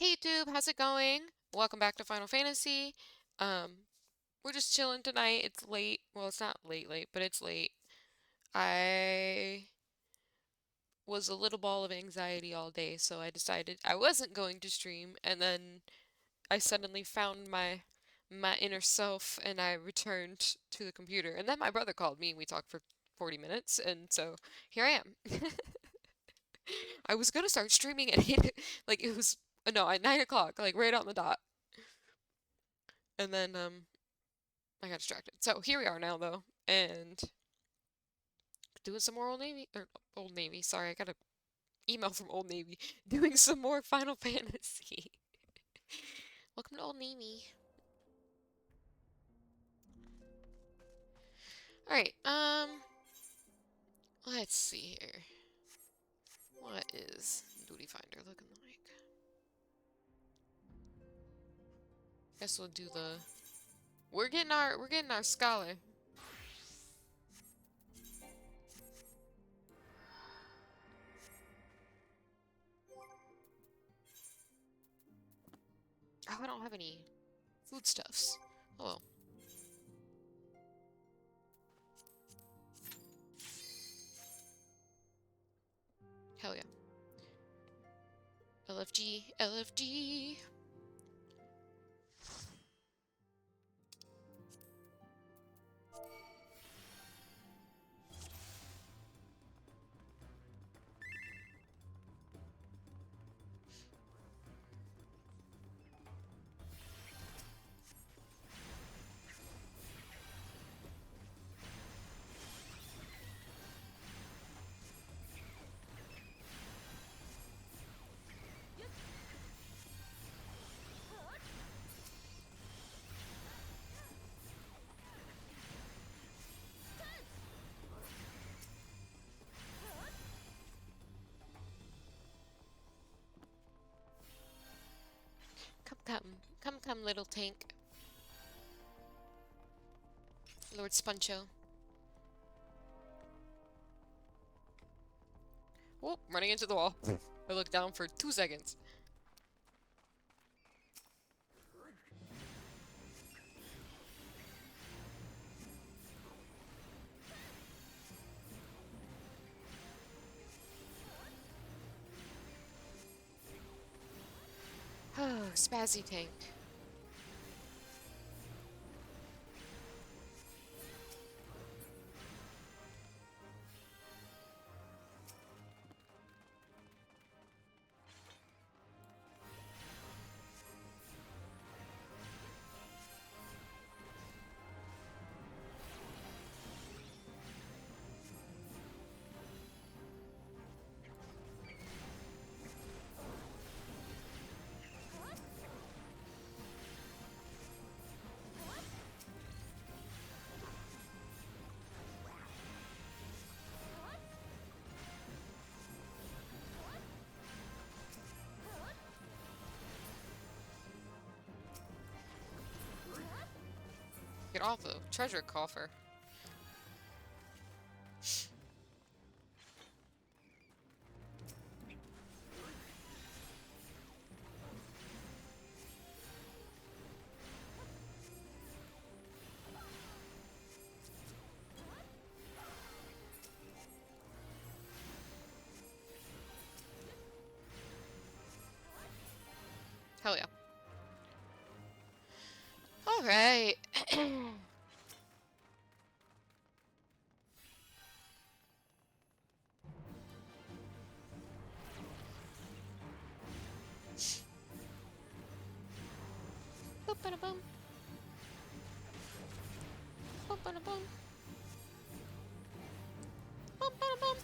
Hey YouTube, how's it going? Welcome back to Final Fantasy. We're just chilling tonight. It's late. Well, it's not late, but it's late. I was a little ball of anxiety all day, so I decided I wasn't going to stream, and then I suddenly found my inner self and I returned to the computer. And then my brother called me and we talked for 40 minutes, and so here I am. I was gonna start streaming at 8, like it was no, at 9 o'clock, like right on the dot. And then I got distracted. So here we are now, though, and doing some more Old Navy, or Old Navy, sorry, I got an email from Old Navy, doing some more Final Fantasy. Welcome to Old Navy. Alright, let's see here. What is Duty Finder looking like? Guess we'll do the... We're getting our scholar. Oh, I don't have any foodstuffs. Oh well. Hell yeah. LFG, LFG. Come, little tank. Lord Spuncho. Oh, running into the wall. I looked down for 2 seconds. Oh, spazzy tank. Get off the treasure coffer. Hell yeah. Alright. Boop bada boom. Boop bada boom. Boop bada boom.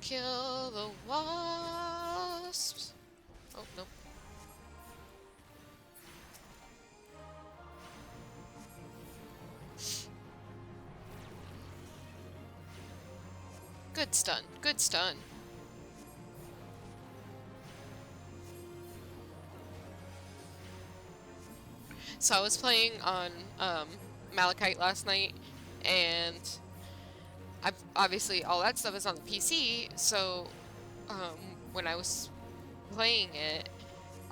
Kill the wasps. Oh, no. Good stun. Good stun. So I was playing on Malachite last night, and obviously all that stuff is on the PC, so when I was playing it,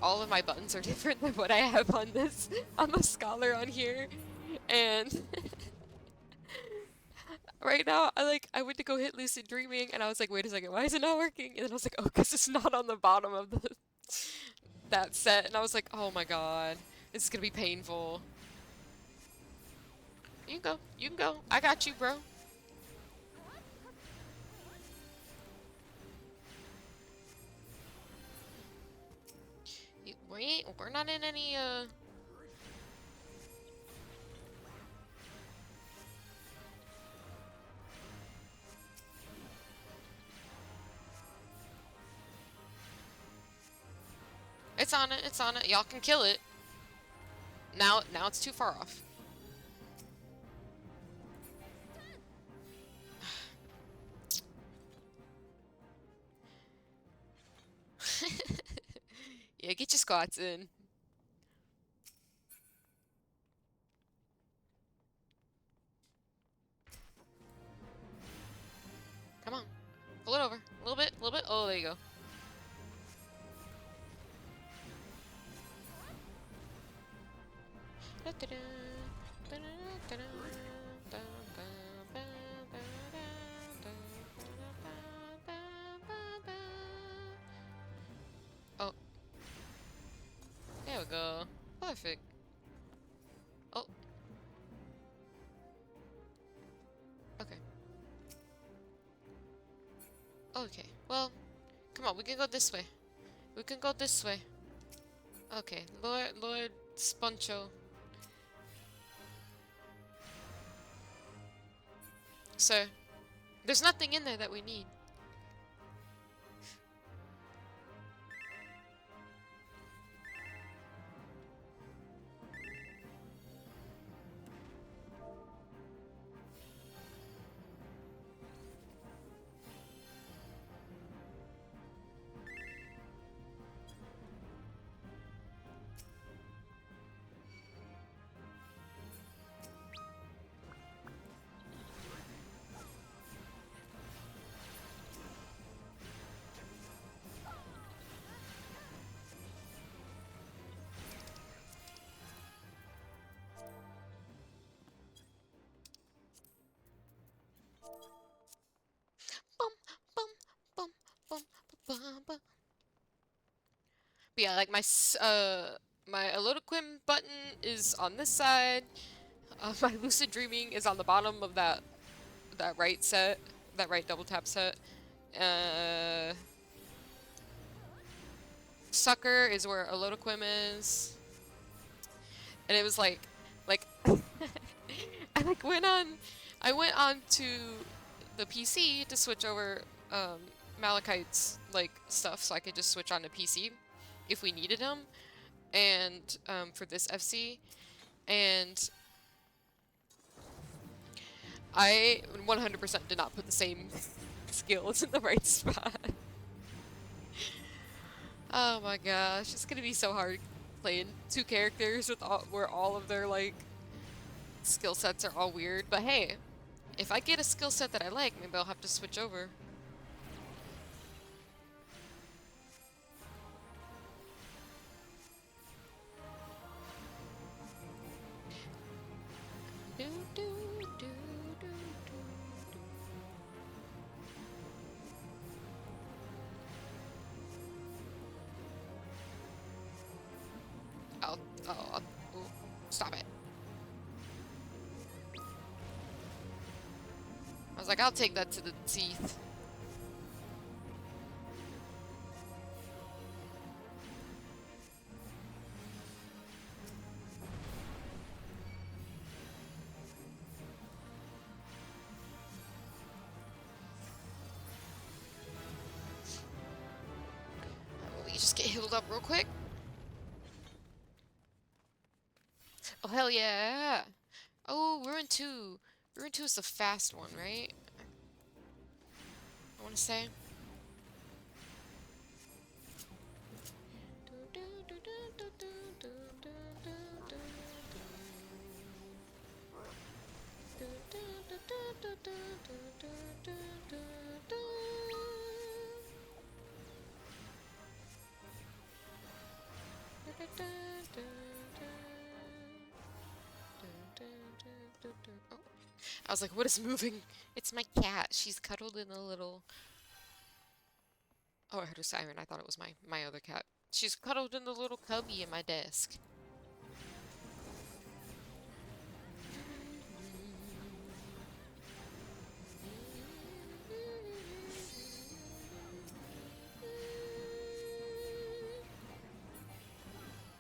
all of my buttons are different than what I have on this, on the Scholar on here. And right now, I went to go hit Lucid Dreaming, and I was like, wait a second, why is it not working? And then I was like, oh, because it's not on the bottom of the that set. And I was like, oh my god, this is gonna be painful. You can go, you can go. I got you, bro. We're not in any, It's on it, it's on it. Y'all can kill it. Now it's too far off. Yeah, get your squats in. Come on. Pull it over. A little bit, a little bit. Oh, there you go. Oh, there we go. Perfect. Oh, okay. Okay, well, come on, we can go this way. We can go this way. Okay, Lord Sponcho. Sir, there's nothing in there that we need. Bum, bum, bum, bum, bum, bum. But yeah, like my Elotoquim button is on this side. My Lucid Dreaming is on the bottom of that right set, that right double tap set. Sucker is where Elotoquim is. And it was like I went on to the PC to switch over Malachite's like stuff so I could just switch on to PC if we needed him, and for this FC, and I 100% did not put the same skills in the right spot. Oh my gosh, it's gonna be so hard playing two characters with where all of their like skill sets are all weird. But hey, if I get a skill set that I like, maybe I'll have to switch over. Do, do, do, do, do, do. Ooh, stop it. I was like, I'll take that to the teeth. Let me just get healed up real quick. Oh, hell yeah. Oh, Ruin 2. Ruin 2 is the fast one, right? I want to say. I was like, what is moving? It's my cat. She's cuddled in a little... Oh, I heard a siren. I thought it was my other cat. She's cuddled in the little cubby in my desk.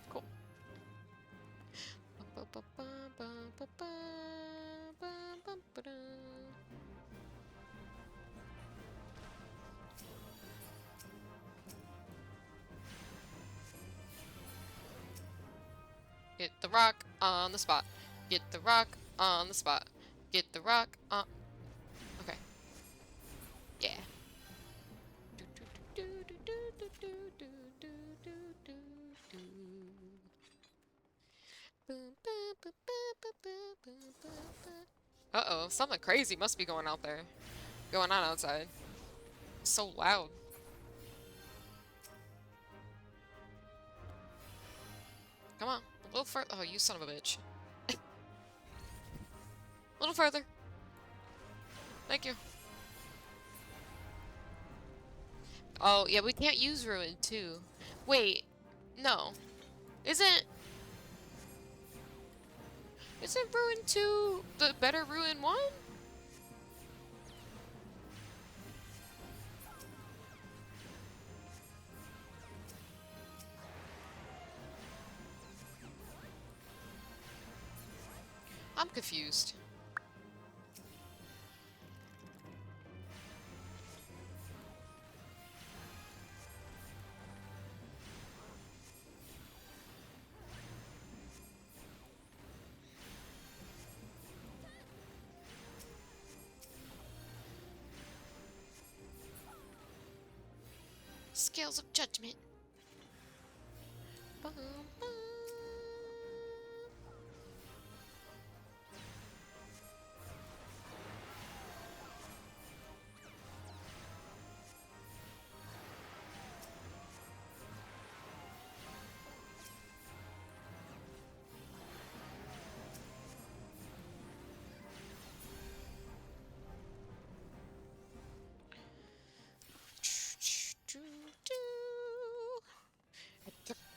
Cool. Get the rock on the spot. Get the rock on the spot. Get the rock on... Okay. Yeah. Uh-oh, something crazy must be going out there. Going on outside. So loud. Come on, a little further. Oh, you son of a bitch. A little further. Thank you. Oh, yeah, we can't use Ruin 2. Wait, no. Isn't Ruin 2 the better Ruin 1? I'm confused. Scales of Judgment. Bum, bum.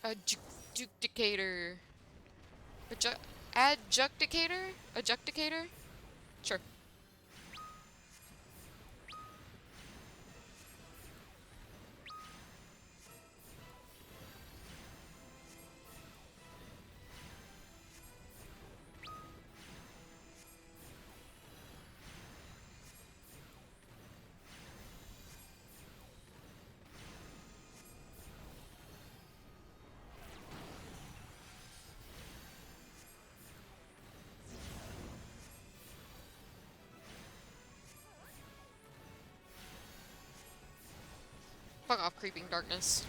Adjudicator. Adjudicator? Adjudicator? Sure. Fuck off, creeping darkness.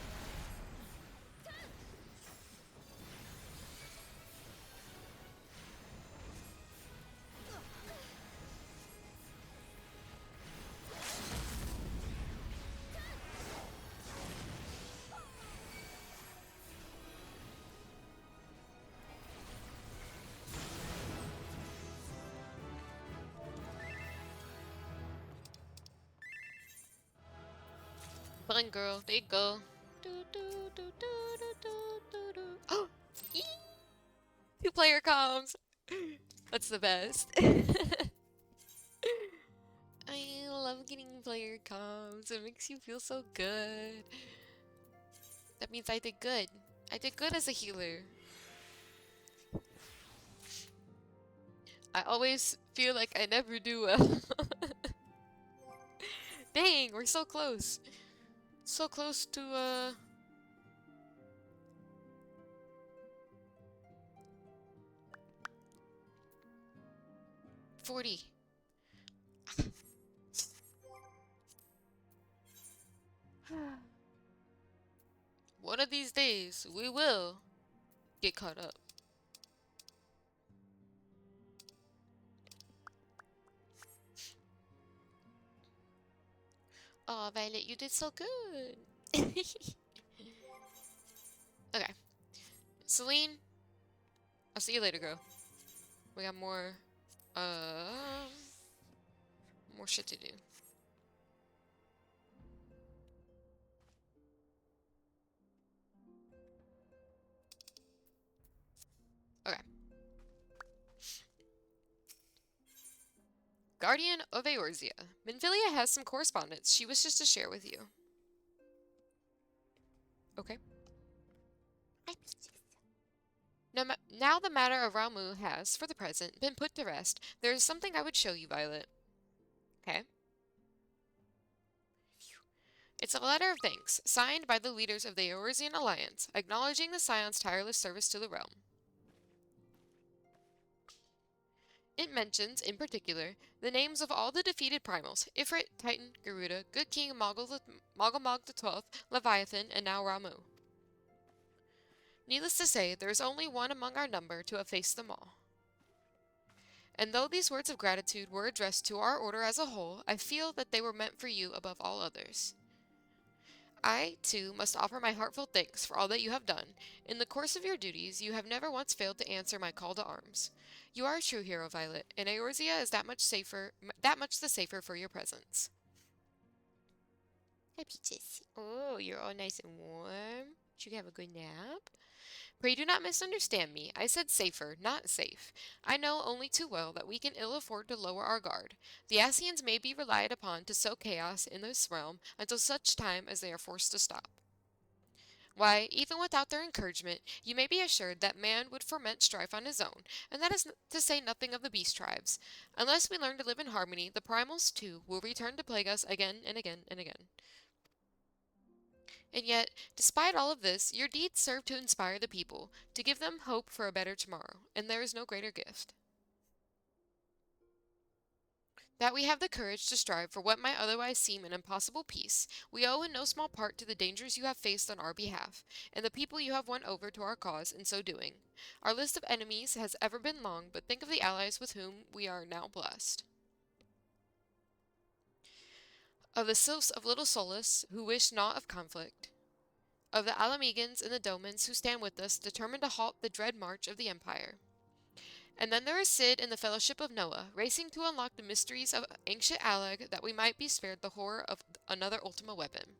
Fun girl, there you go. Oh! Two-player comms! That's the best. I love getting player comms. It makes you feel so good. That means I did good. I did good as a healer. I always feel like I never do well. Dang, we're so close. So close to, 40. One of these days, we will get caught up. Oh, Violet, you did so good. Okay. Celine, I'll see you later, girl. We got more, More shit to do. Okay. Guardian of Eorzea. Minfilia has some correspondence she wishes to share with you. Okay. Now the matter of Ramu has, for the present, been put to rest. There is something I would show you, Violet. Okay. It's a letter of thanks, signed by the leaders of the Eorzean Alliance, acknowledging the Scion's tireless service to the realm. It mentions, in particular, the names of all the defeated primals, Ifrit, Titan, Garuda, Good King Mogulmog the Twelfth, Leviathan, and now Ramu. Needless to say, there is only one among our number to have faced them all. And though these words of gratitude were addressed to our order as a whole, I feel that they were meant for you above all others. I, too, must offer my heartfelt thanks for all that you have done. In the course of your duties, you have never once failed to answer my call to arms. You are a true hero, Violet, and Eorzea is that much the safer for your presence. Hi, Peaches. Oh, you're all nice and warm. Did you have a good nap? Pray do not misunderstand me. I said safer, not safe. I know only too well that we can ill afford to lower our guard. The Ascians may be relied upon to sow chaos in this realm until such time as they are forced to stop. Why, even without their encouragement, you may be assured that man would foment strife on his own, and that is to say nothing of the beast tribes. Unless we learn to live in harmony, the primals, too, will return to plague us again and again and again. And yet, despite all of this, your deeds serve to inspire the people, to give them hope for a better tomorrow, and there is no greater gift. That we have the courage to strive for what might otherwise seem an impossible peace, we owe in no small part to the dangers you have faced on our behalf, and the people you have won over to our cause in so doing. Our list of enemies has ever been long, but think of the allies with whom we are now blessed. Of the sylphs of Little Solace, who wish naught of conflict, of the Alamegans and the Domans who stand with us, determined to halt the dread march of the Empire. And then there is Sid and the Fellowship of Noah, racing to unlock the mysteries of ancient Alag that we might be spared the horror of another Ultima weapon.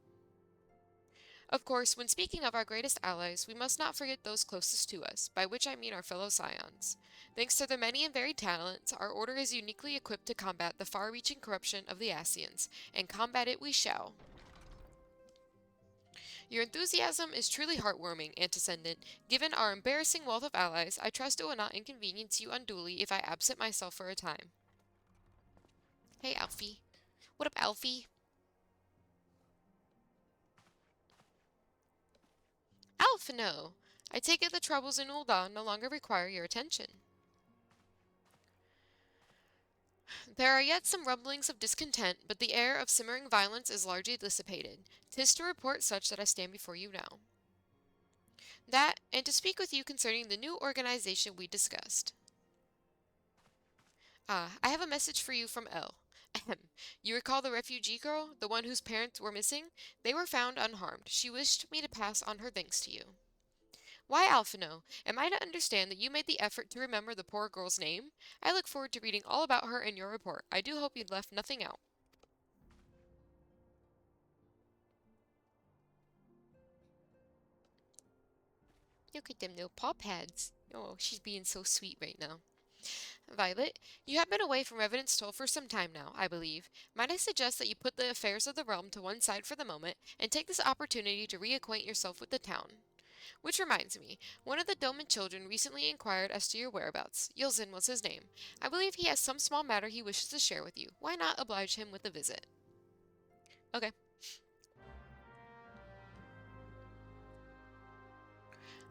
Of course, when speaking of our greatest allies, we must not forget those closest to us, by which I mean our fellow Scions. Thanks to their many and varied talents, our order is uniquely equipped to combat the far-reaching corruption of the Ascians, and combat it we shall. Your enthusiasm is truly heartwarming, Antecedent. Given our embarrassing wealth of allies, I trust it will not inconvenience you unduly if I absent myself for a time. Hey, Alfie. What up, Alfie? Alphino! I take it the troubles in Ul'dah no longer require your attention. There are yet some rumblings of discontent, but the air of simmering violence is largely dissipated. 'Tis to report such that I stand before you now. That, and to speak with you concerning the new organization we discussed. I have a message for you from Elle. Ahem. You recall the refugee girl, the one whose parents were missing? They were found unharmed. She wished me to pass on her thanks to you. Why, Alphino, am I to understand that you made the effort to remember the poor girl's name? I look forward to reading all about her in your report. I do hope you left nothing out. Look at them little paw pads. Oh, she's being so sweet right now. Violet, you have been away from Revenant's Toll for some time now, I believe. Might I suggest that you put the affairs of the realm to one side for the moment, and take this opportunity to reacquaint yourself with the town? Which reminds me, one of the Doman children recently inquired as to your whereabouts. Yilzin was his name. I believe he has some small matter he wishes to share with you. Why not oblige him with a visit? Okay.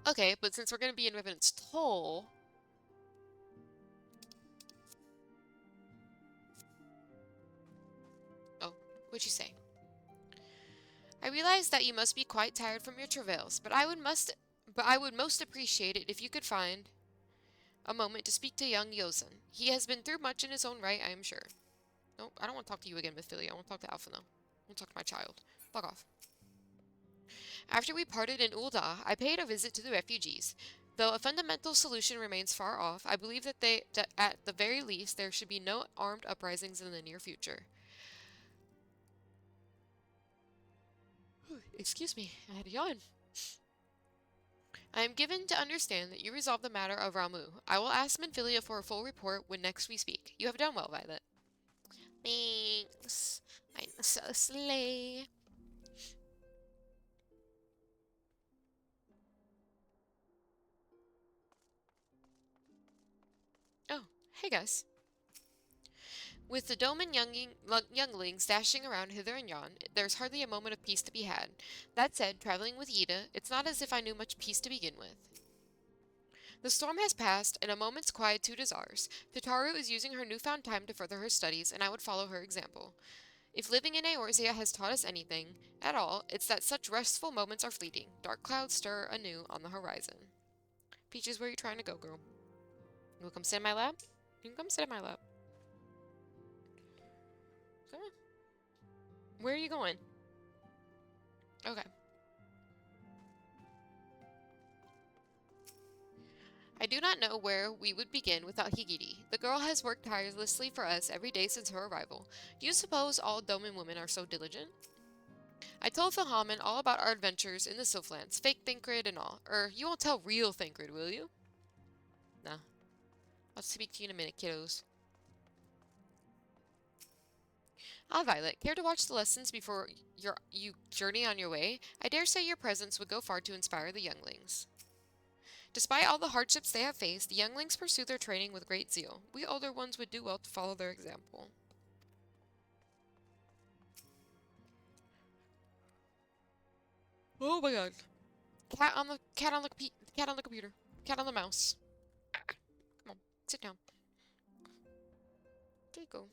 Okay, but since we're going to be in Revenant's Toll... Oh, what'd you say? I realize that you must be quite tired from your travails, but I would most appreciate it if you could find a moment to speak to young Yozen. He has been through much in his own right, I am sure. No, I don't want to talk to you again, Mephilia. I want to talk to Alpha now. I want to talk to my child. Fuck off. After we parted in Ul'dah, I paid a visit to the refugees. Though a fundamental solution remains far off, I believe that at the very least there should be no armed uprisings in the near future. Excuse me, I had a yawn. I am given to understand that you resolved the matter of Ramu. I will ask Minfilia for a full report when next we speak. You have done well, Violet. Thanks. I'm so slay. Oh, hey guys. With the Doman younglings dashing around hither and yon, there's hardly a moment of peace to be had. That said, traveling with Ida, it's not as if I knew much peace to begin with. The storm has passed, and a moment's quietude is ours. Tataru is using her newfound time to further her studies, and I would follow her example. If living in Eorzea has taught us anything, at all, it's that such restful moments are fleeting. Dark clouds stir anew on the horizon. Peaches, where are you trying to go, girl? You wanna come sit in my lap? You can come sit in my lap. Come on. Where are you going? Okay. I do not know where we would begin without Higiri. The girl has worked tirelessly for us every day since her arrival. Do you suppose all Doman women are so diligent? I told Philhamen all about our adventures in the Sylphlands, fake Thancred and all. You won't tell real Thancred, will you? Nah. I'll speak to you in a minute, kiddos. Ah, Violet, care to watch the lessons before you journey on your way? I dare say your presence would go far to inspire the younglings. Despite all the hardships they have faced, the younglings pursue their training with great zeal. We older ones would do well to follow their example. Oh my god. Cat on the computer. Cat on the mouse. Come on, sit down. There you go.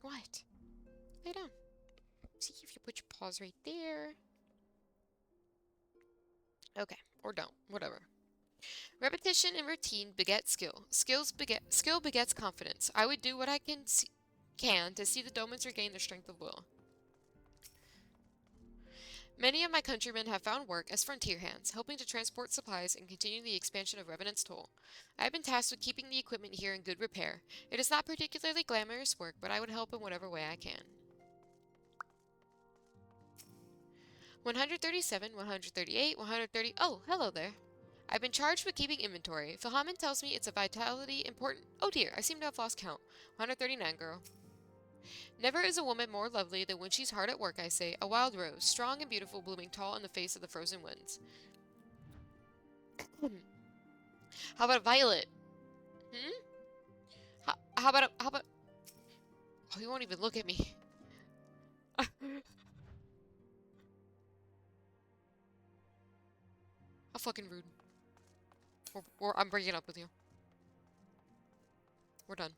What? Lay down. See if you put your paws right there. Okay, or don't. Whatever. Repetition and routine beget skill. Skill begets confidence. I would do what I can to see the Domans regain their strength of will. Many of my countrymen have found work as frontier hands, helping to transport supplies and continue the expansion of Revenant's Toll. I have been tasked with keeping the equipment here in good repair. It is not particularly glamorous work, but I would help in whatever way I can. 137, 138, 130. Oh, hello there. I've been charged with keeping inventory. Philhamen tells me it's a vitality important. Oh dear, I seem to have lost count. 139, girl. Never is a woman more lovely than when she's hard at work, I say. A wild rose, strong and beautiful, blooming tall in the face of the frozen winds. How about a violet? Hmm? How about... Oh, he won't even look at me. How fucking rude. I'm breaking up with you. We're done.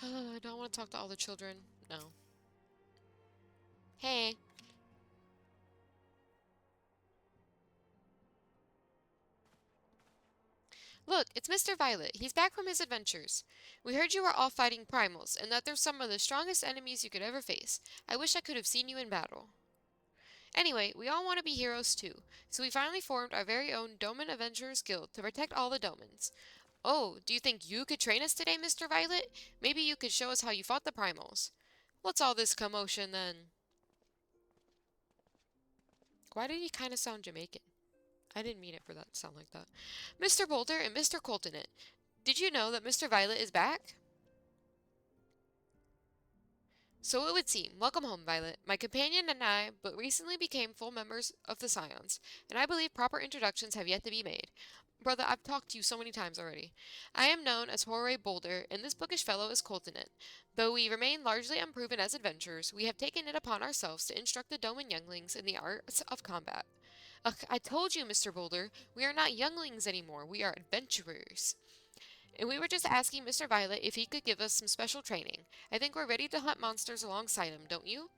I don't want to talk to all the children. No. Hey. Look, it's Mr. Violet. He's back from his adventures. We heard you were all fighting primals, and that they're some of the strongest enemies you could ever face. I wish I could have seen you in battle. Anyway, we all want to be heroes too, so we finally formed our very own Doman Adventurers Guild to protect all the Domans. Oh, do you think you could train us today, Mr. Violet? Maybe you could show us how you fought the primals. What's all this commotion then? Why did he kind of sound Jamaican? I didn't mean it for that to sound like that. Mr. Boulder and Mr. Coltonet, did you know that Mr. Violet is back? So it would seem. Welcome home, Violet. My companion and I but recently became full members of the Scions, and I believe proper introductions have yet to be made. Brother, I've talked to you so many times already. I am known as Horay Boulder, and this bookish fellow is Coltonet. Though we remain largely unproven as adventurers, we have taken it upon ourselves to instruct the Doman younglings in the arts of combat. Ugh, I told you, Mr. Boulder, we are not younglings anymore. We are adventurers. And we were just asking Mr. Violet if he could give us some special training. I think we're ready to hunt monsters alongside him, don't you?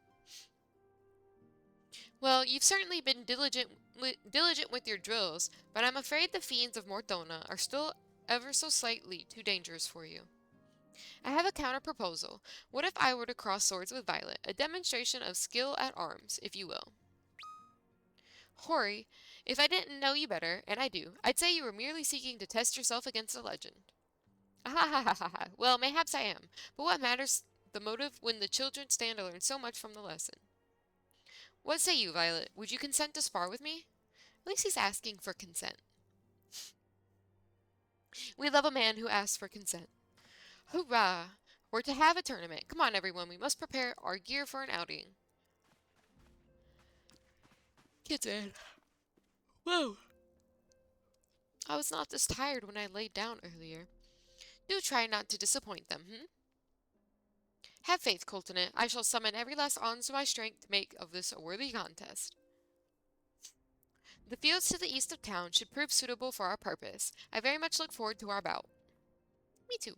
Well, you've certainly been diligent with your drills, but I'm afraid the fiends of Mortona are still ever so slightly too dangerous for you. I have a counter proposal. What if I were to cross swords with Violet? A demonstration of skill at arms, if you will. Hori, if I didn't know you better, and I do, I'd say you were merely seeking to test yourself against a legend. Ah ha ha ha ha. Well, mayhaps I am, but what matters the motive when the children stand to learn so much from the lesson? What say you, Violet? Would you consent to spar with me? At least he's asking for consent. We love a man who asks for consent. Hoorah! We're to have a tournament. Come on, everyone. We must prepare our gear for an outing. Kids, man. Whoa! I was not this tired when I laid down earlier. Do try not to disappoint them, Have faith, Coltonet. I shall summon every last ounce of my strength to make of this a worthy contest. The fields to the east of town should prove suitable for our purpose. I very much look forward to our bout. Me too.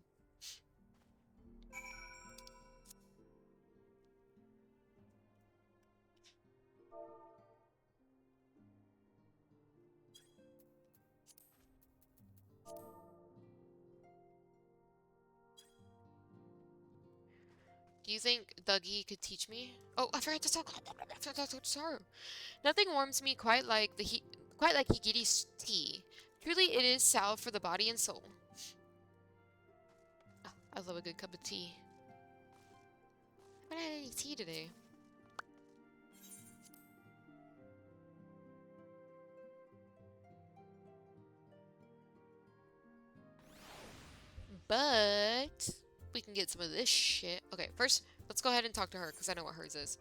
Do you think Dougie could teach me? Oh, I forgot to talk. Sorry. Nothing warms me quite like Higiri's tea. Truly, it is salve for the body and soul. Oh, I love a good cup of tea. I haven't had any tea today. But we can get some of this shit. Okay, first, let's go ahead and talk to her because I know what hers is.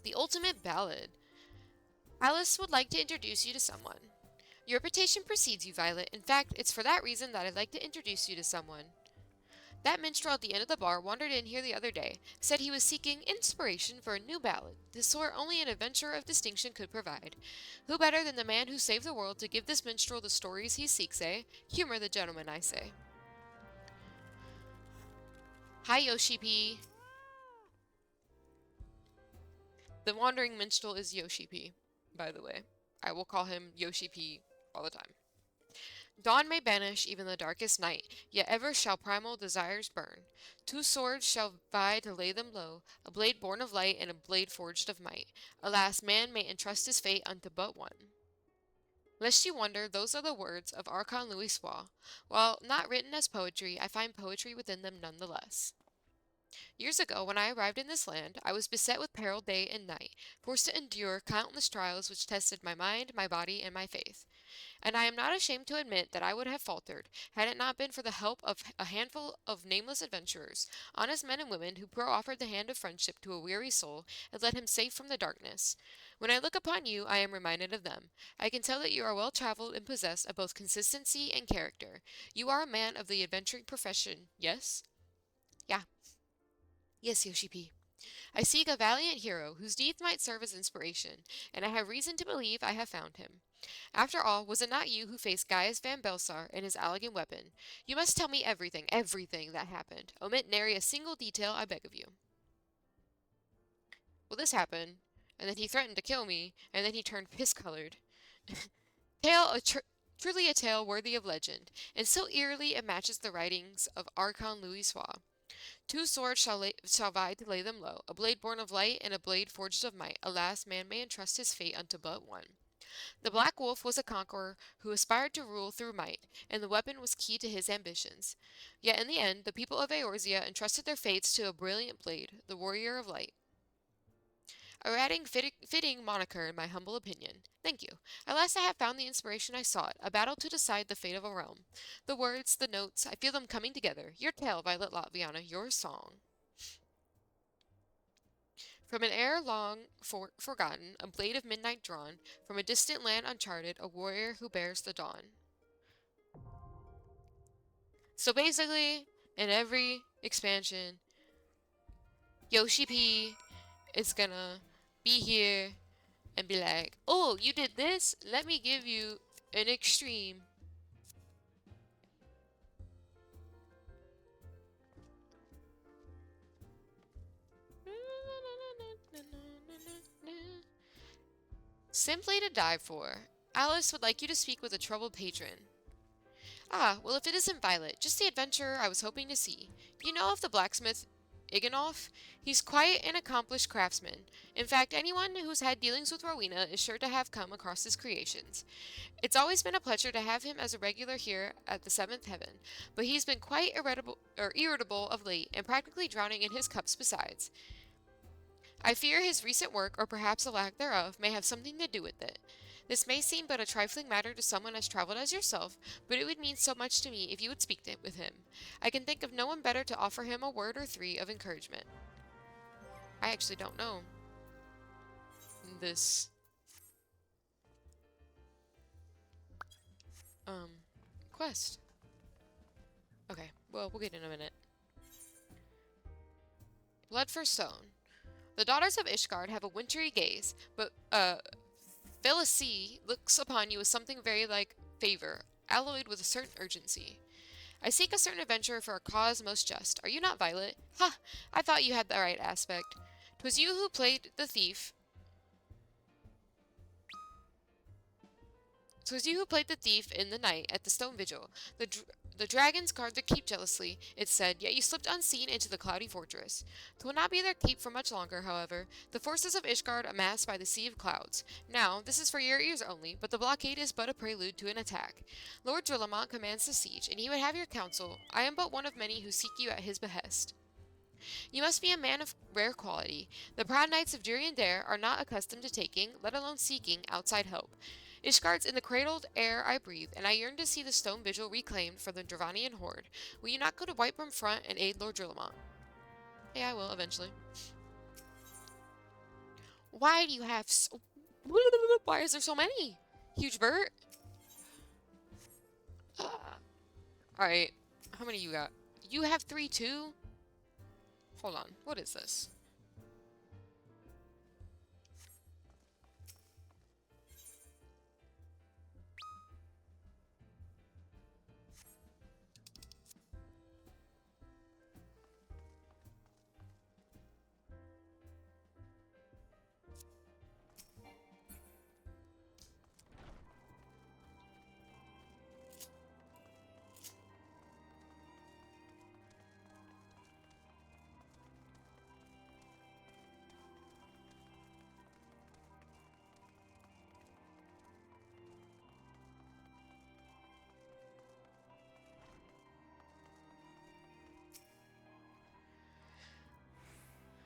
The ultimate ballad. Alice would like to introduce you to someone. Your reputation precedes you, Violet. In fact, it's for that reason that I'd like to introduce you to someone. That minstrel at the end of the bar wandered in here the other day, said he was seeking inspiration for a new ballad, the sort only an adventurer of distinction could provide. Who better than the man who saved the world to give this minstrel the stories he seeks, eh? Humor the gentleman, I say. Hi, Yoshi P. The wandering minstrel is Yoshi P, by the way. I will call him Yoshi P all the time. Dawn may banish even the darkest night, yet ever shall primal desires burn. Two swords shall vie to lay them low, a blade born of light and a blade forged of might. Alas, man may entrust his fate unto but one. Lest you wonder, those are the words of Archon Louis Soir. While not written as poetry, I find poetry within them nonetheless. Years ago, when I arrived in this land, I was beset with peril day and night, forced to endure countless trials which tested my mind, my body, and my faith. And I am not ashamed to admit that I would have faltered, had it not been for the help of a handful of nameless adventurers, honest men and women who proffered the hand of friendship to a weary soul and led him safe from the darkness. When I look upon you, I am reminded of them. I can tell that you are well traveled and possessed of both consistency and character. You are a man of the adventuring profession, yes? Yeah. Yes, Yoshi P. I seek a valiant hero whose deeds might serve as inspiration, and I have reason to believe I have found him. After all, was it not you who faced Gaius van Belsar and his elegant weapon? You must tell me everything, everything that happened. Omit nary a single detail, I beg of you. Well, this happened, and then he threatened to kill me, and then he turned piss-colored. Truly a tale worthy of legend, and so eerily it matches the writings of Archon Louis Soir. Two swords shall vie to lay them low, a blade born of light and a blade forged of might. Alas, man may entrust his fate unto but one. The Black Wolf was a conqueror who aspired to rule through might, and the weapon was key to his ambitions. Yet in the end, the people of Eorzea entrusted their fates to a brilliant blade, the Warrior of Light. A ratting fitting moniker, in my humble opinion. Thank you. At last I have found the inspiration I sought, a battle to decide the fate of a realm. The words, the notes, I feel them coming together. Your tale, Violet Latvianna, your song. From an ere long forgotten, a blade of midnight drawn, from a distant land uncharted, a warrior who bears the dawn. So basically, in every expansion, Yoshi P is gonna be here and be like, oh, you did this? Let me give you an extreme. Simply to die for. Alice would like you to speak with a troubled patron. Ah, well, if it isn't Violet, just the adventurer I was hoping to see. Do you know of the blacksmith Iganov? He's quite an accomplished craftsman. In fact, anyone who's had dealings with Rowena is sure to have come across his creations. It's always been a pleasure to have him as a regular here at the Seventh Heaven, but he's been quite irritable of late, and practically drowning in his cups besides. I fear his recent work, or perhaps a lack thereof, may have something to do with it. This may seem but a trifling matter to someone as traveled as yourself, but it would mean so much to me if you would speak with him. I can think of no one better to offer him a word or three of encouragement. I actually don't know this um quest. Okay, well, we'll get in a minute. Blood for Stone. The daughters of Ishgard have a wintry gaze, but Felicie looks upon you with something very like favor, alloyed with a certain urgency. I seek a certain adventurer for a cause most just. Are you not Violet? Ha! I thought you had the right aspect. 'Twas you who played the thief. 'Twas you who played the thief in the night at the stone vigil. The dragons guard their keep jealously, it said, yet you slipped unseen into the cloudy fortress. 'Twill not be their keep for much longer, however. The forces of Ishgard amassed by the sea of clouds. Now, this is for your ears only, but the blockade is but a prelude to an attack. Lord Drillamont commands the siege, and he would have your counsel. I am but one of many who seek you at his behest. You must be a man of rare quality. The proud knights of Durian-Dare are not accustomed to taking, let alone seeking, outside help. Ishgard's in the cradled air I breathe, and I yearn to see the stone vigil reclaimed for the Dravanian horde. Will you not go to Whitebrim Front and aid Lord Drillamont? Yeah, I will, eventually. Why do you have so... Why is there so many? Huge Bert? Alright, how many you got? You have 3 too? Hold on, what is this?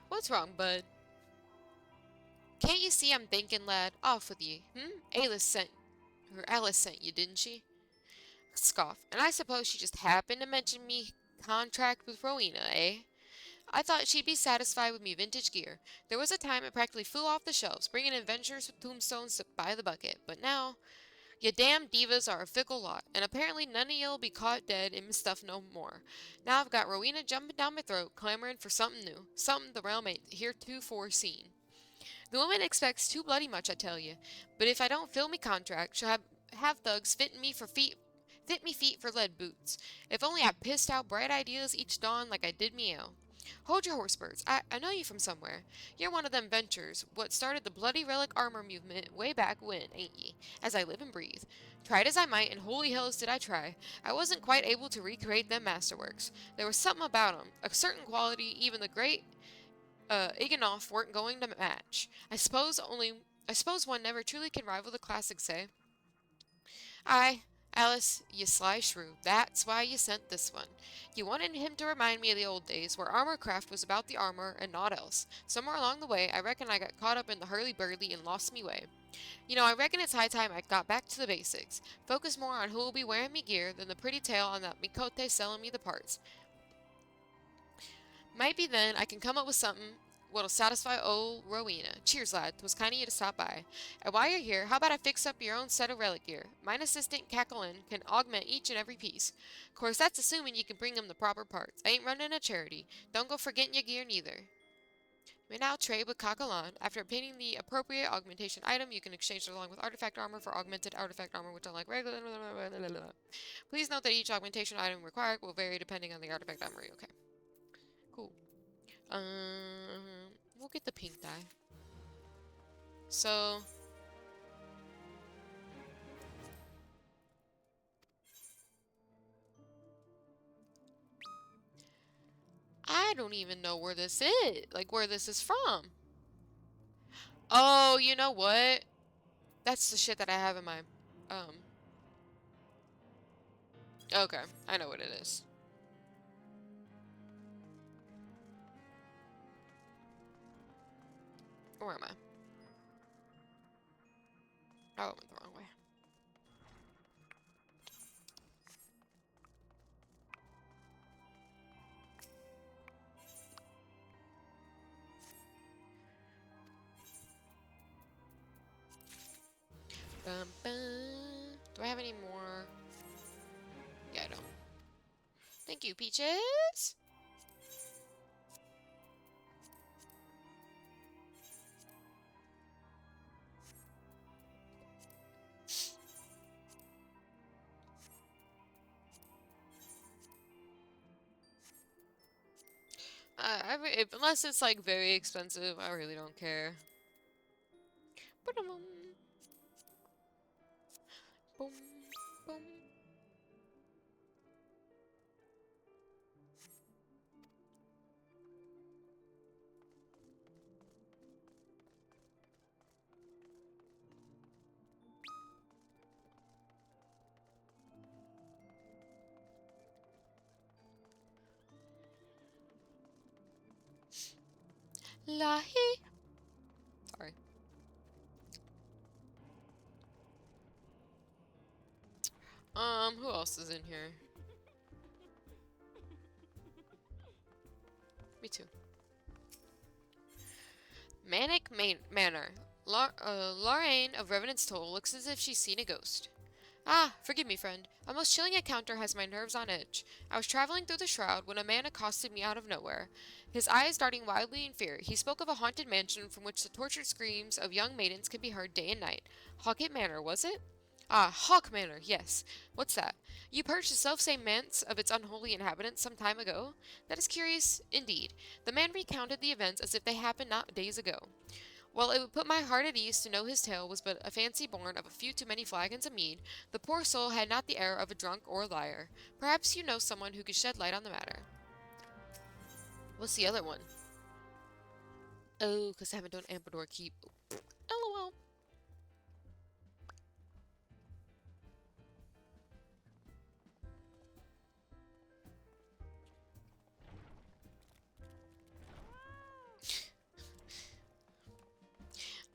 What's wrong, bud? Can't you see I'm thinking, lad? Off with you. Alice sent you, didn't she? Scoff. And I suppose she just happened to mention me contract with Rowena, eh? I thought she'd be satisfied with me vintage gear. There was a time it practically flew off the shelves, bringing adventures with tombstones by the bucket. But now, ya damn divas are a fickle lot, and apparently none of you'll be caught dead in my stuff no more. Now I've got Rowena jumping down my throat, clamoring for something new, something the realm ain't heretofore seen. The woman expects too bloody much, I tell you. But if I don't fill me contract, she'll have thugs fit me feet for lead boots. If only I pissed out bright ideas each dawn like I did me ale. Hold your horse, birds. I know you from somewhere. You're one of them ventures what started the bloody relic armor movement way back when, ain't ye? As I live and breathe. Tried as I might, and holy hells did I try, I wasn't quite able to recreate them masterworks. There was something about 'em, a certain quality even the great Iganoff weren't going to match. I suppose one never truly can rival the classics, eh? Aye, Alice, you sly shrew. That's why you sent this one. You wanted him to remind me of the old days, where armor craft was about the armor and naught else. Somewhere along the way, I reckon I got caught up in the hurly-burly and lost me way. You know, I reckon it's high time I got back to the basics. Focus more on who'll be wearing me gear than the pretty tale on that Mikote selling me the parts. Might be then I can come up with something what'll satisfy old Rowena. Cheers, lad. 'Twas kind of you to stop by. And while you're here, how about I fix up your own set of relic gear? Mine assistant, Cacklin, can augment each and every piece. Course, that's assuming you can bring him the proper parts. I ain't running a charity. Don't go forgetting your gear, neither. You may now trade with Cacklin. After obtaining the appropriate augmentation item, you can exchange it along with artifact armor for augmented artifact armor, which unlike regular... Please note that each augmentation item required will vary depending on the artifact armor. Okay. Cool. We'll get the pink dye. So... I don't even know where this is. Like, where this is from. Oh, you know what? That's the shit that I have in my... Okay, I know what it is. Where am I? Oh, I went the wrong way. Bum, bum. Do I have any more? Yeah, I don't. Thank you, Peaches! Unless it's like very expensive, I really don't care. Ba-dum-bum. Boom, boom. Lahi. Sorry. Who else is in here? Me too. Manic Manor. Lorraine of Revenant's Toll looks as if she's seen a ghost. Ah, forgive me, friend. A most chilling encounter has my nerves on edge. I was traveling through the shroud when a man accosted me out of nowhere. His eyes darting wildly in fear, he spoke of a haunted mansion from which the tortured screams of young maidens can be heard day and night. Hawkett Manor, was it? Ah, Hawk Manor, yes. What's that? You purged the self-same manse of its unholy inhabitants some time ago? That is curious, indeed. The man recounted the events as if they happened not days ago. While it would put my heart at ease to know his tale was but a fancy born of a few too many flagons of mead, the poor soul had not the air of a drunk or a liar. Perhaps you know someone who could shed light on the matter. What's the other one? Oh, because I haven't done Ampledore Keep. LOL.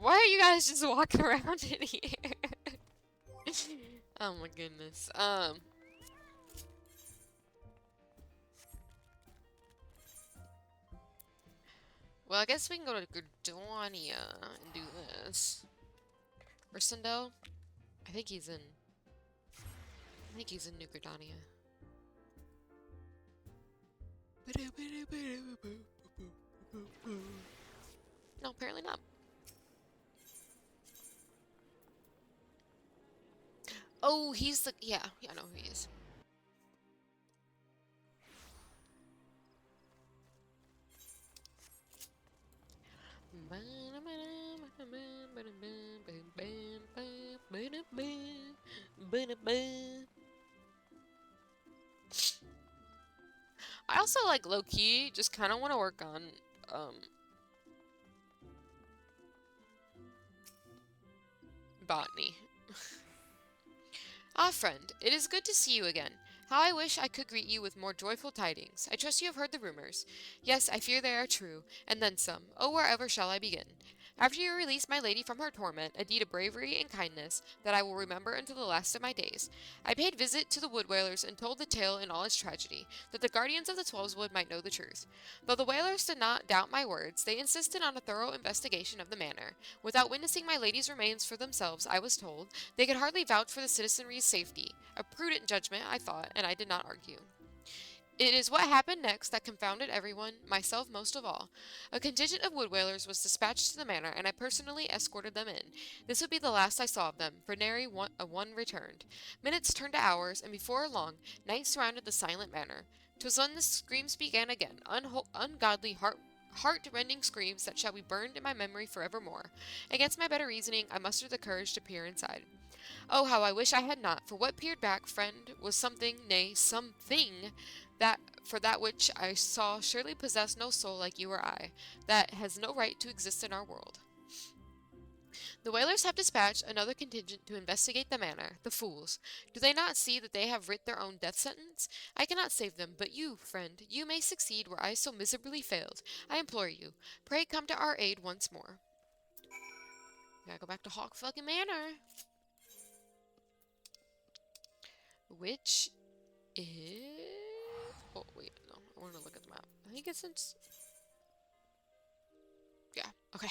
Why are you guys just walking around in here? Oh my goodness. Well, I guess we can go to Gridania and do this. Ursendel? I think he's in New Gridania. No, apparently not. Oh, he's the... Yeah, I know who he is. I also, like, low-key, just kind of want to work on, botany. Ah, friend, it is good to see you again. How I wish I could greet you with more joyful tidings. I trust you have heard the rumors. Yes, I fear they are true, and then some. Oh, wherever shall I begin? After you released my lady from her torment, a deed of bravery and kindness that I will remember until the last of my days, I paid visit to the wood whalers and told the tale in all its tragedy, that the guardians of the Twelveswood might know the truth. Though the whalers did not doubt my words, they insisted on a thorough investigation of the manor. Without witnessing my lady's remains for themselves, I was told, they could hardly vouch for the citizenry's safety. A prudent judgment, I thought, and I did not argue. It is what happened next that confounded everyone, myself most of all. A contingent of wood whalers was dispatched to the manor, and I personally escorted them in. This would be the last I saw of them, for nary one returned. Minutes turned to hours, and before long, night surrounded the silent manor. 'Twas when the screams began again, ungodly, heart-rending screams that shall be burned in my memory forevermore. Against my better reasoning, I mustered the courage to peer inside. Oh, how I wish I had not, for what peered back, friend, was something, nay, something, that for that which I saw surely possessed no soul like you or I, that has no right to exist in our world. The whalers have dispatched another contingent to investigate the manor. The fools! Do they not see that they have writ their own death sentence? I cannot save them, but you, friend, you may succeed where I so miserably failed. I implore you, pray come to our aid once more. Gotta go back to Hawk fucking Manor. Which is... Oh, wait, no. I want to look at the map. I think it's in... Yeah, okay.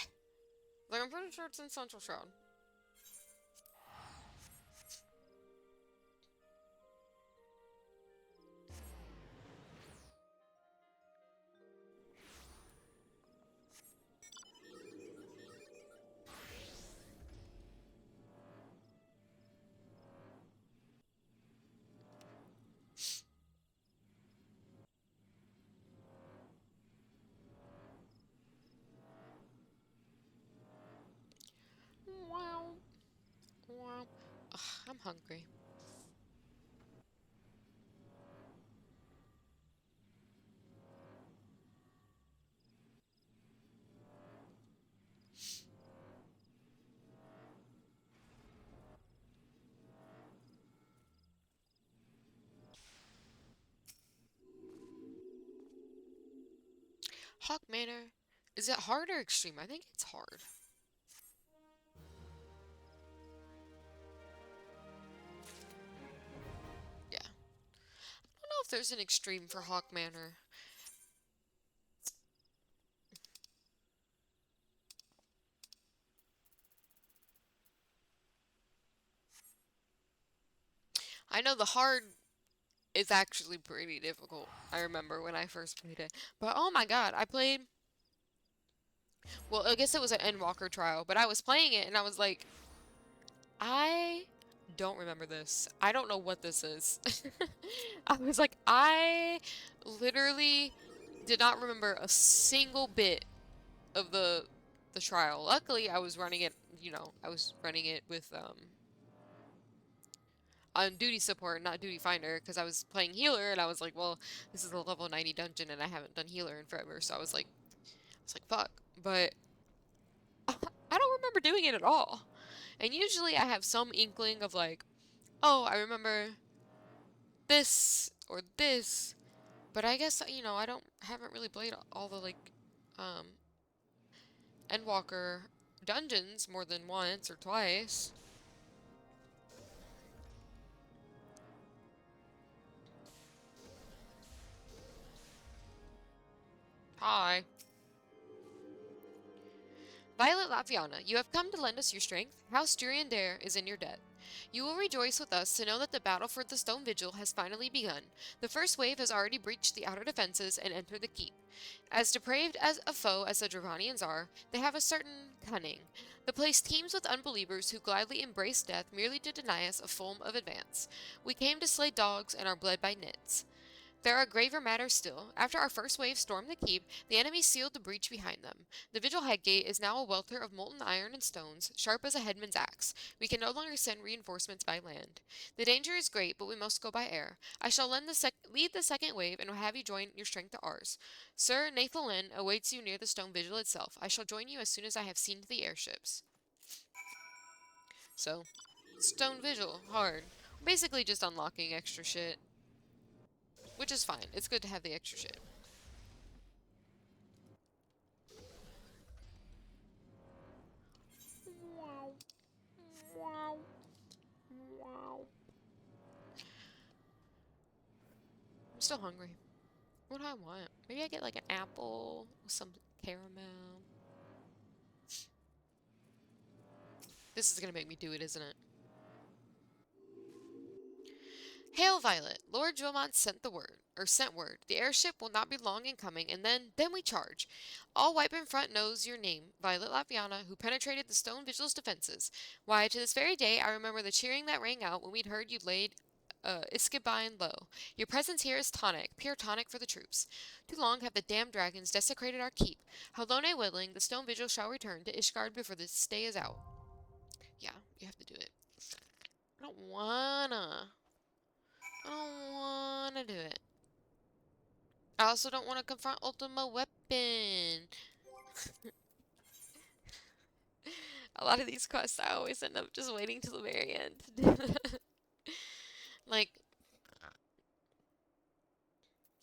Like, I'm pretty sure it's in Central Shroud. Wow. Wow. Ugh, I'm hungry. Hawk Manor. Is it hard or extreme? I think it's hard. Yeah. I don't know if there's an extreme for Hawk Manor. I know the hard is actually pretty difficult. I remember when I first played it. But oh my god, I played... Well, I guess it was an Endwalker trial, but I was playing it and I was like, I don't remember this. I don't know what this is. I was like, I literally did not remember a single bit of the trial. Luckily, I was running it, you know, I was running it with on duty support, not duty finder, because I was playing healer and I was like, well, this is a level 90 dungeon and I haven't done healer in forever, so I was like, fuck. But I don't remember doing it at all. And usually I have some inkling of like, oh, I remember this or this, but I guess, you know, haven't really played all the like um Endwalker dungeons more than once or twice. Hi. Violet Latvianna, you have come to lend us your strength. House Durian Dare is in your debt. You will rejoice with us to know that the battle for the Stone Vigil has finally begun. The first wave has already breached the outer defenses and entered the keep. As depraved as a foe as the Dravanians are, they have a certain cunning. The place teems with unbelievers who gladly embrace death merely to deny us a foam of advance. We came to slay dogs and are bled by nits. There are graver matters still. After our first wave stormed the keep, the enemy sealed the breach behind them. The Vigil Headgate is now a welter of molten iron and stones, sharp as a headman's axe. We can no longer send reinforcements by land. The danger is great, but we must go by air. I shall lead the second wave and will have you join your strength to ours. Sir Nathalin awaits you near the Stone Vigil itself. I shall join you as soon as I have seen to the airships. So, Stone Vigil, hard. Basically just unlocking extra shit. Which is fine. It's good to have the extra shit. Wow. Wow. Wow. I'm still hungry. What do I want? Maybe I get like an apple with some caramel. This is gonna make me do it, isn't it? Hail, Violet! Lord Jomont sent word. The airship will not be long in coming, and then we charge. All wipe in front knows your name, Violet Latvianna, who penetrated the Stone Vigil's defenses. Why, to this very day, I remember the cheering that rang out when we'd heard you'd laid Iskabine low. Your presence here is tonic, pure tonic for the troops. Too long have the damned dragons desecrated our keep. How Lone willing, the Stone Vigil shall return to Ishgard before this day is out. Yeah, you have to do it. I don't wanna. I don't wanna do it. I also don't want to confront Ultima Weapon. A lot of these quests, I always end up just waiting till the very end to do them. Like,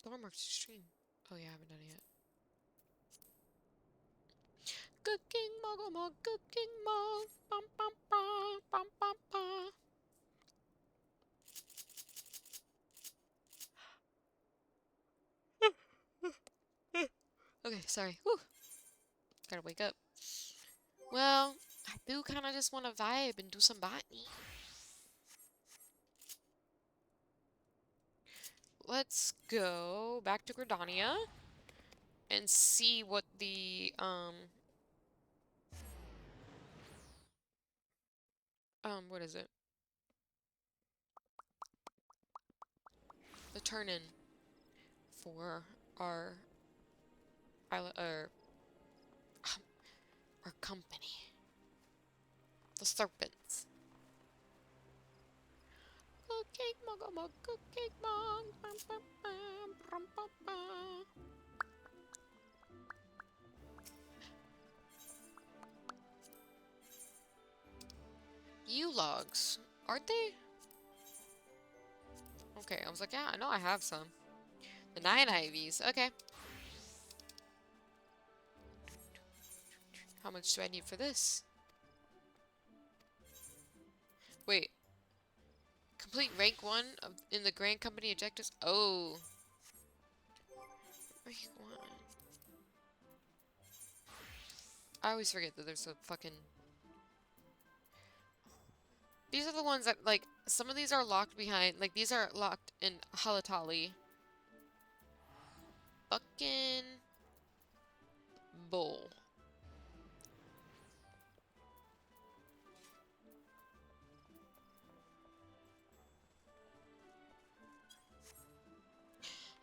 Thornmark's Extreme. Oh yeah, I haven't done it yet. cooking mug, more cooking mug. Bum, bum, bum, bum, bum, bum. Okay, sorry. Whew. Gotta wake up. Well, I do kind of just want to vibe and do some botany. Let's go back to Gridania and see what what is it? The turn-in for our, our, our company. The serpents. Cooking mug, cooking mug. Bum, bum, bum, bum, bum, bum. U-logs, aren't they? Okay, I was like, yeah, I know I have some. The 9 IVs, okay. How much do I need for this? Wait. Complete rank 1 in the Grand Company objectives? Oh. Rank 1. I always forget that there's a fucking... These are the ones that, like, some of these are locked behind. Like, these are locked in Halatali. Fucking... bull.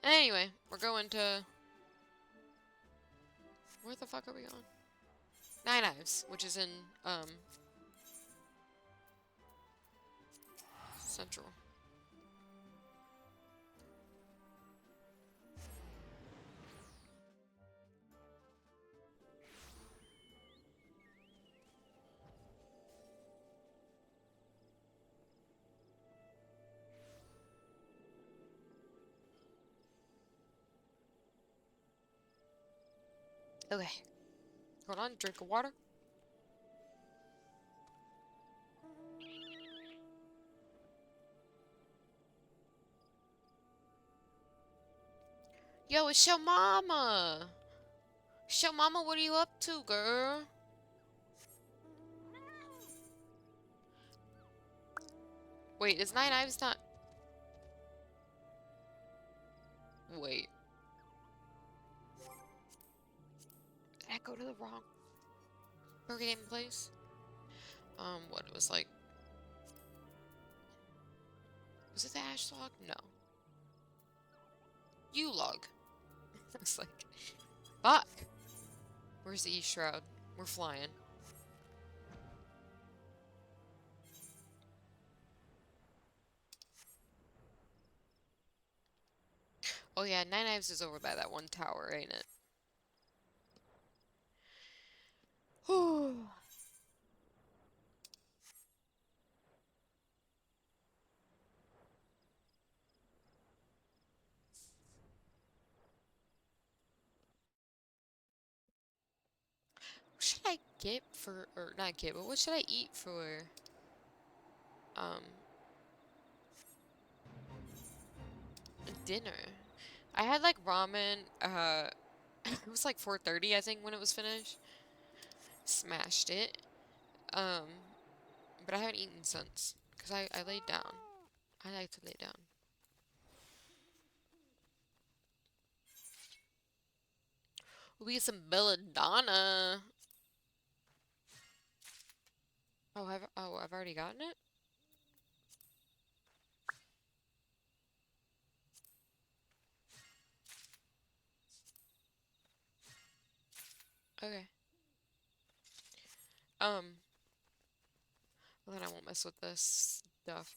Anyway, we're going to... Where the fuck are we going? Nine Knives, which is in, Central. Okay. Hold on, drink of water. Yo, it's your mama! It's your mama, what are you up to, girl? Wait, is Nine Knives not... Wait. Did I go to the wrong game place? What, it was like... Was it the ash log? No. U-log. I was like... Fuck! Where's the E-shroud? We're flying. Oh yeah, Nine Knives is over by that one tower, ain't it? Whew. What should I get for, or not get, but what should I eat for, um, dinner? I had like ramen, it was like 4:30 I think when it was finished. Smashed it. Um, but I haven't eaten since, because I laid down. I like to lay down. We get some belladonna. Oh, I've already gotten it? Okay. Well, then I won't mess with this stuff.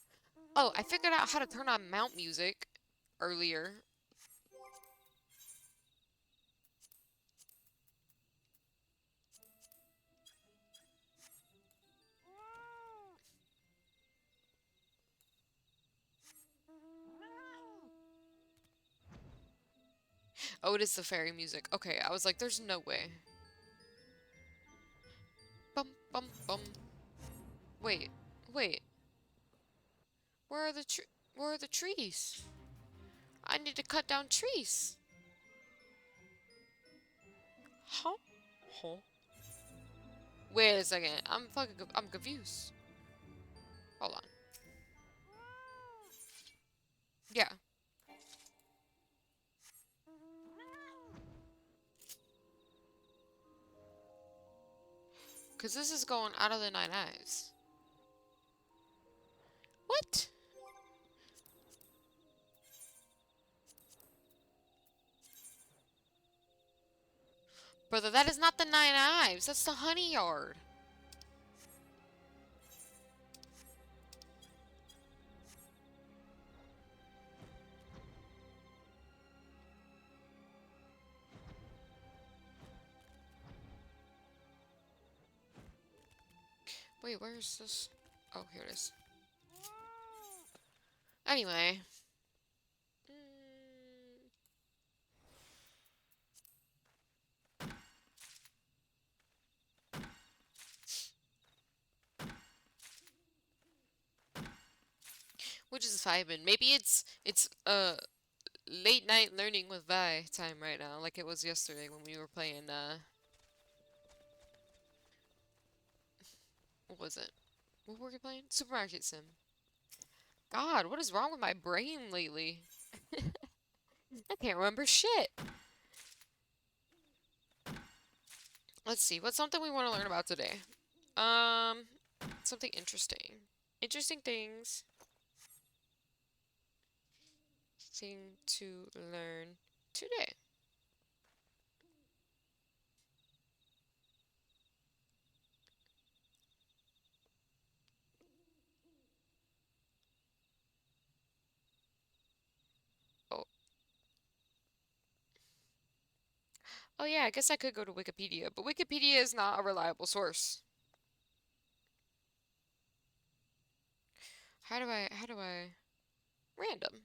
Oh, I figured out how to turn on mount music earlier. Oh, it is the fairy music. Okay, I was like, there's no way. Bum bum. Wait, wait. Where are the trees? I need to cut down trees. Huh? Huh? Wait a second. I'm confused. Hold on. Yeah. Because this is going out of the nine eyes. What? Brother, that is not the nine eyes. That's the honey yard. Wait, where is this? Oh, here it is. Anyway. Which is vibing. Maybe it's late night learning with Vi time right now, like it was yesterday when we were playing what was it? What were we playing? Supermarket Sim. God, what is wrong with my brain lately? I can't remember shit. Let's see, what's something we want to learn about today? Um, something interesting. Interesting things. Thing to learn today. Oh, oh yeah, I guess I could go to Wikipedia, but Wikipedia is not a reliable source. How do I random?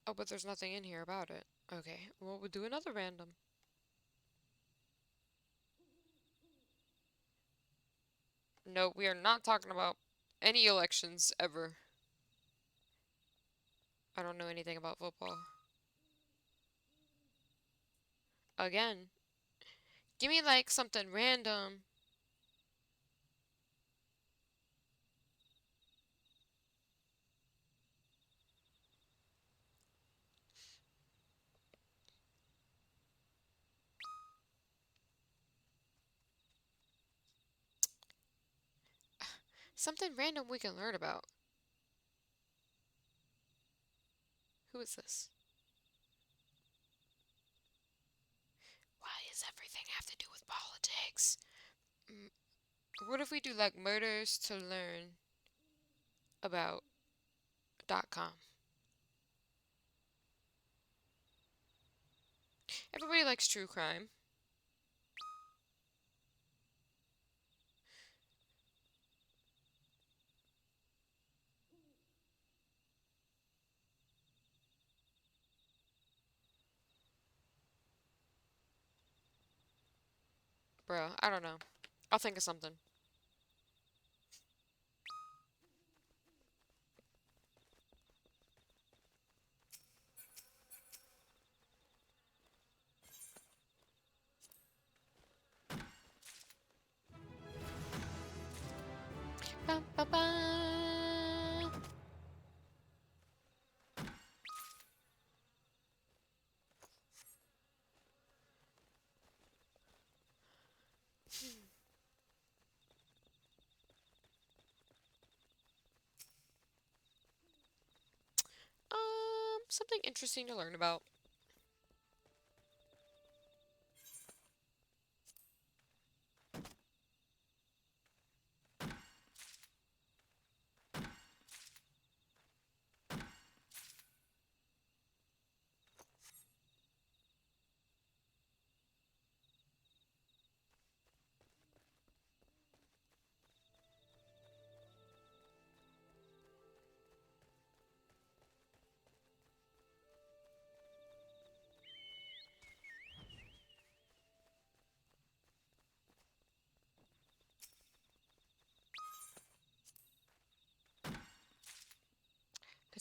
Oh, but there's nothing in here about it. Okay, well, we'll do another random. No, we are not talking about any elections ever. I don't know anything about football. Again, give me like something random. Something random we can learn about. Who is this? Why does everything have to do with politics? What if we do like murders to learn about .com? Everybody likes true crime. Bro, I don't know. I'll think of something. Bum, ba, ba. Something interesting to learn about.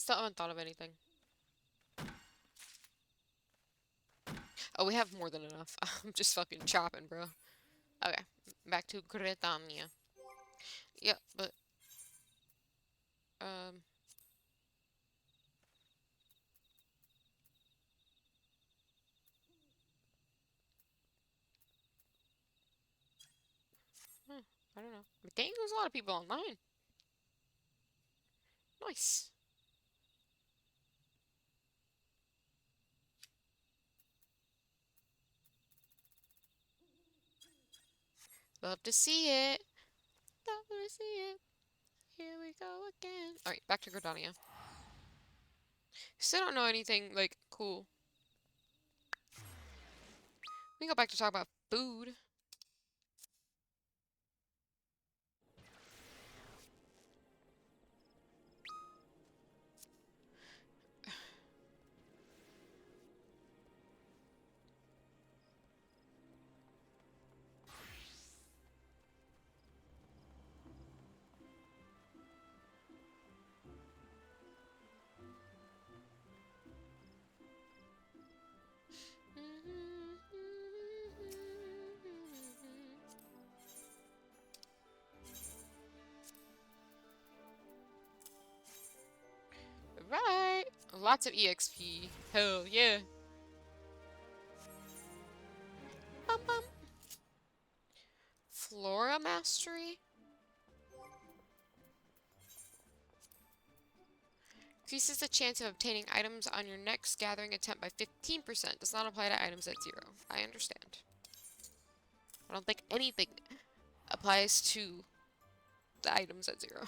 Still haven't thought of anything. Oh, we have more than enough. I'm just fucking chopping, bro. Okay, back to Britannia. Yeah, but, um... I don't know. But dang, there's a lot of people online. Nice. Love to see it. Love to see it. Here we go again. Alright, back to Gridania. Still don't know anything, like, cool. We can go back to talk about food. Right. Lots of EXP. Hell yeah. Bum bum. Flora Mastery? Increases the chance of obtaining items on your next gathering attempt by 15%. Does not apply to items at 0. I understand. I don't think anything applies to the items at 0.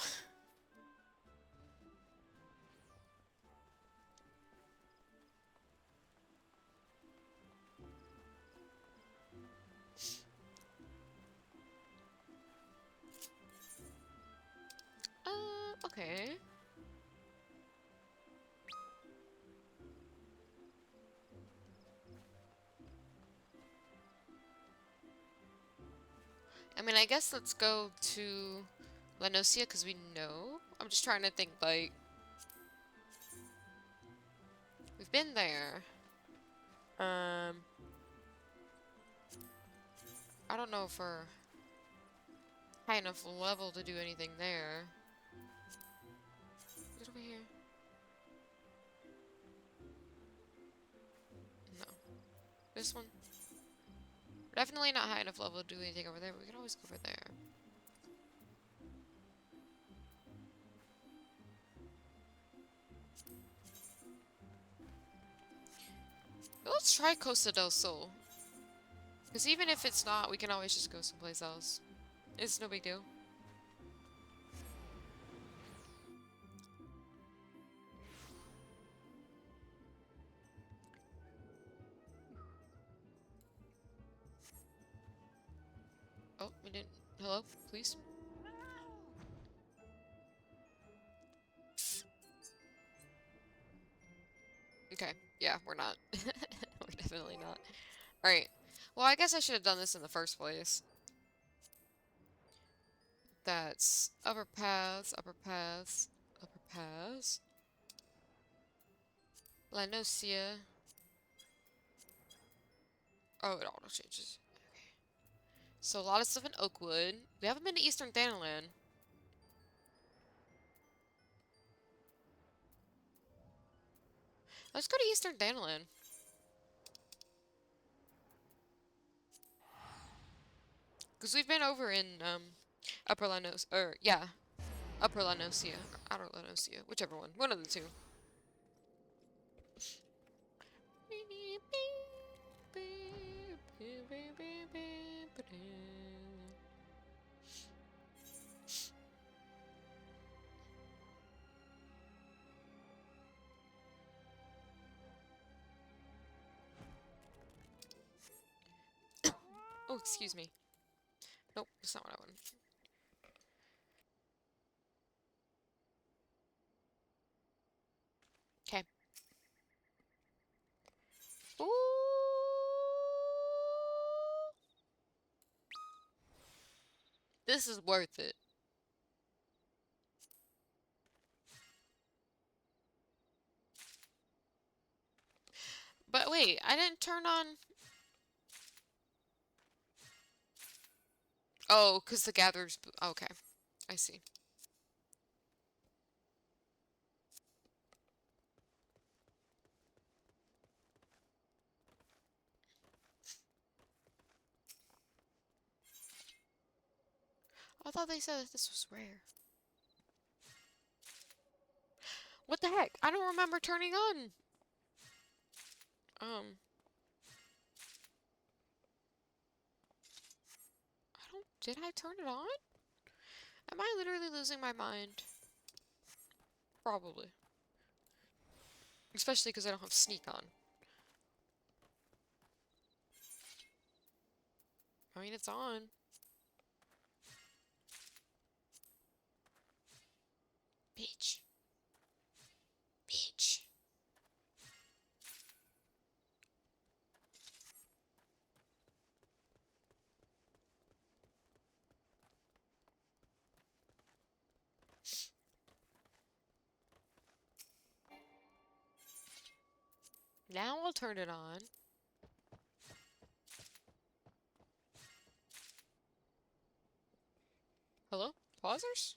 Okay. I mean, I guess let's go to Lanosia because we know. I'm just trying to think, like, we've been there. I don't know if we're high enough level to do anything there. Is it over here? No. This one? We're definitely not high enough level to do anything over there, but we can always go over there. But let's try Costa del Sol. Because even if it's not, we can always just go someplace else. It's no big deal. Oh, we didn't. Hello, please? Okay, yeah, we're not. We're definitely not. Alright. Well, I guess I should have done this in the first place. That's upper paths, upper paths, upper paths. Lanosia. Oh, it auto changes. Okay. So a lot of stuff in Oakwood. We haven't been to Eastern Thanalan. Let's go to Eastern Thanalan. Because we've been over in, Upper Lanos, or, yeah, Upper Lanosia, or Outer Lanosia, whichever one. One of the two. Oh, excuse me. Nope, that's not what I wanted. Okay. Ooh. This is worth it. Wait, I didn't turn on... Oh, because the gatherers... Okay, I see. I thought they said that this was rare. What the heck? I don't remember turning on. Did I turn it on? Am I literally losing my mind? Probably. Especially because I don't have sneak on. I mean, it's on. Bitch. Bitch. Now I'll turn it on. Hello? Pausers?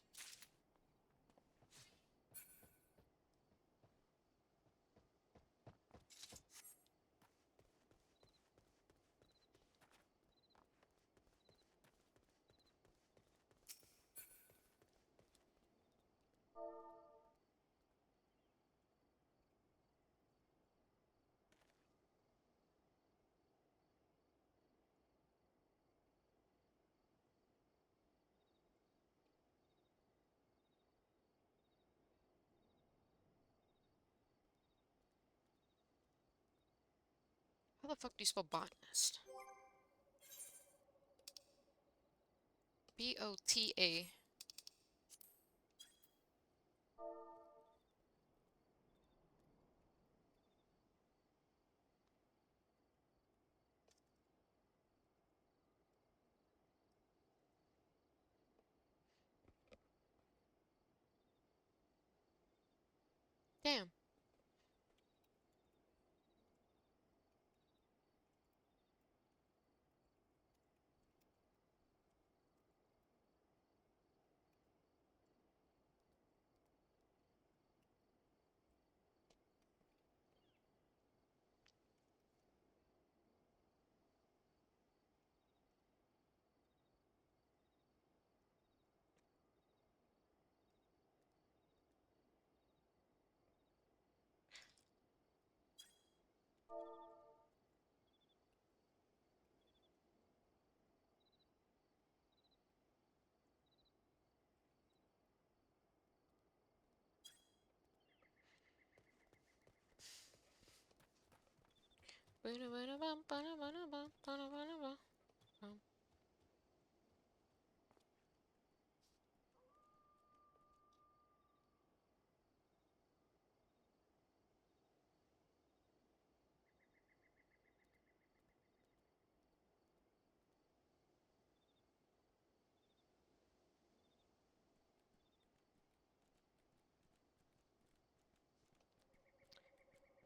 How the fuck do you spell botanist? B-O-T-A. Damn.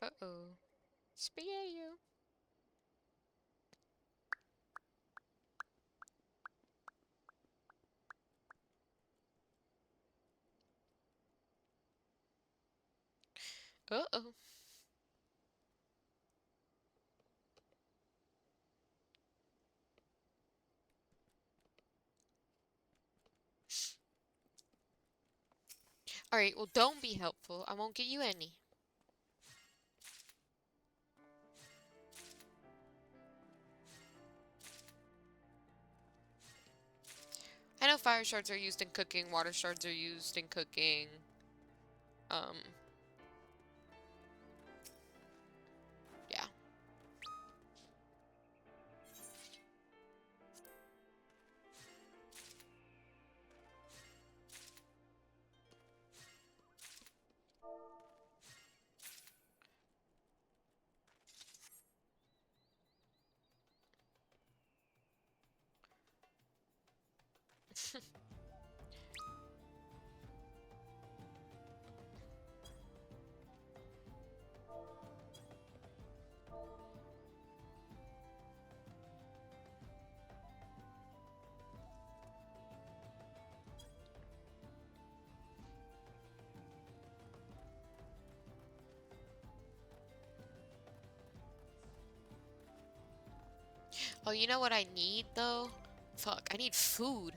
Uh-oh. Spaghetti. Uh-oh. Alright, well, don't be helpful. I won't get you any. I know fire shards are used in cooking, water shards are used in cooking. Yeah. Oh, you know what I need though? Fuck, I need food.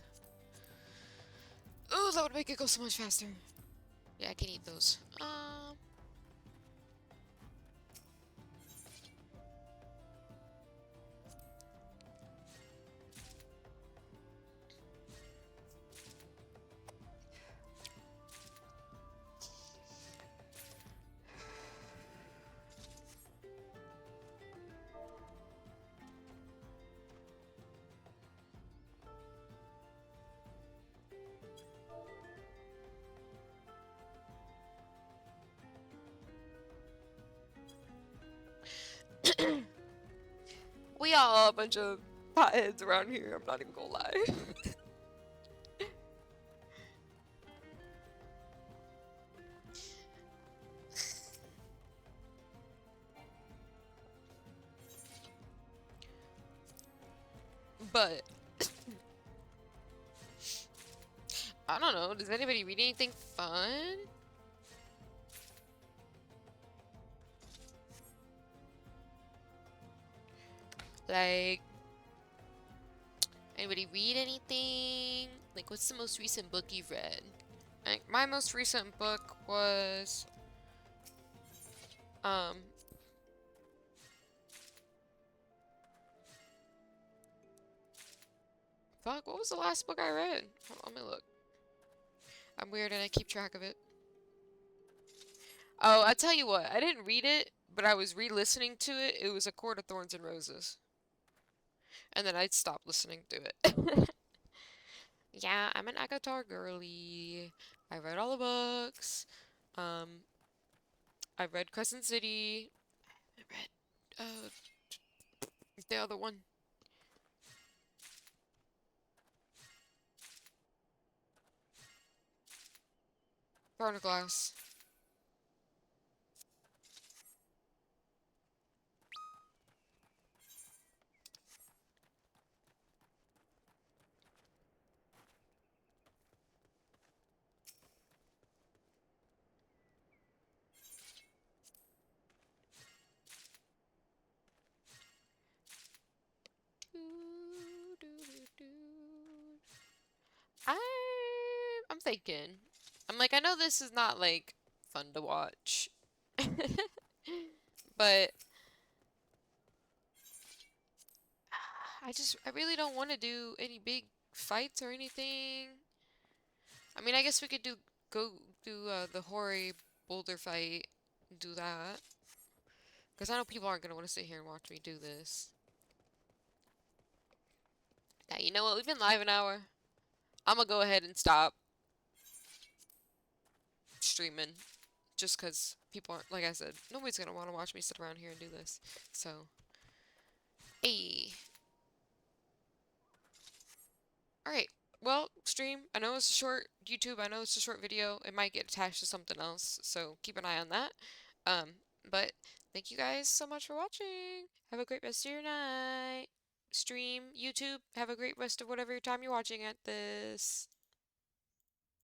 Oh, that would make it go so much faster. Yeah, I can eat those. We all a bunch of potheads around here, I'm not even gonna lie. But I don't know, does anybody read anything fun? Like, anybody read anything? Like, what's the most recent book you've read? Like, my most recent book was, um, fuck, what was the last book I read? Hold on, let me look. I'm weird and I keep track of it. Oh, I tell you what, I didn't read it, but I was re-listening to it. It was A Court of Thorns and Roses. And then I stopped listening to it. Yeah, I'm an Akatar girly. I read all the books. Um, I read Crescent City. I read, the other one. Throne of Glass. I'm thinking. I'm like, I know this is not like fun to watch. But I really don't want to do any big fights or anything. I mean, I guess we could go do the Hori boulder fight, do that. Because I know people aren't gonna want to sit here and watch me do this. Yeah, you know what? We've been live an hour. I'm gonna go ahead and stop streaming. Just because people aren't, like I said, nobody's gonna want to watch me sit around here and do this. So, hey. Alright. Well, stream. I know it's a short YouTube. I know it's a short video. It might get attached to something else. So keep an eye on that. But thank you guys so much for watching. Have a great rest of your night. Stream, YouTube. Have a great rest of whatever time you're watching at this.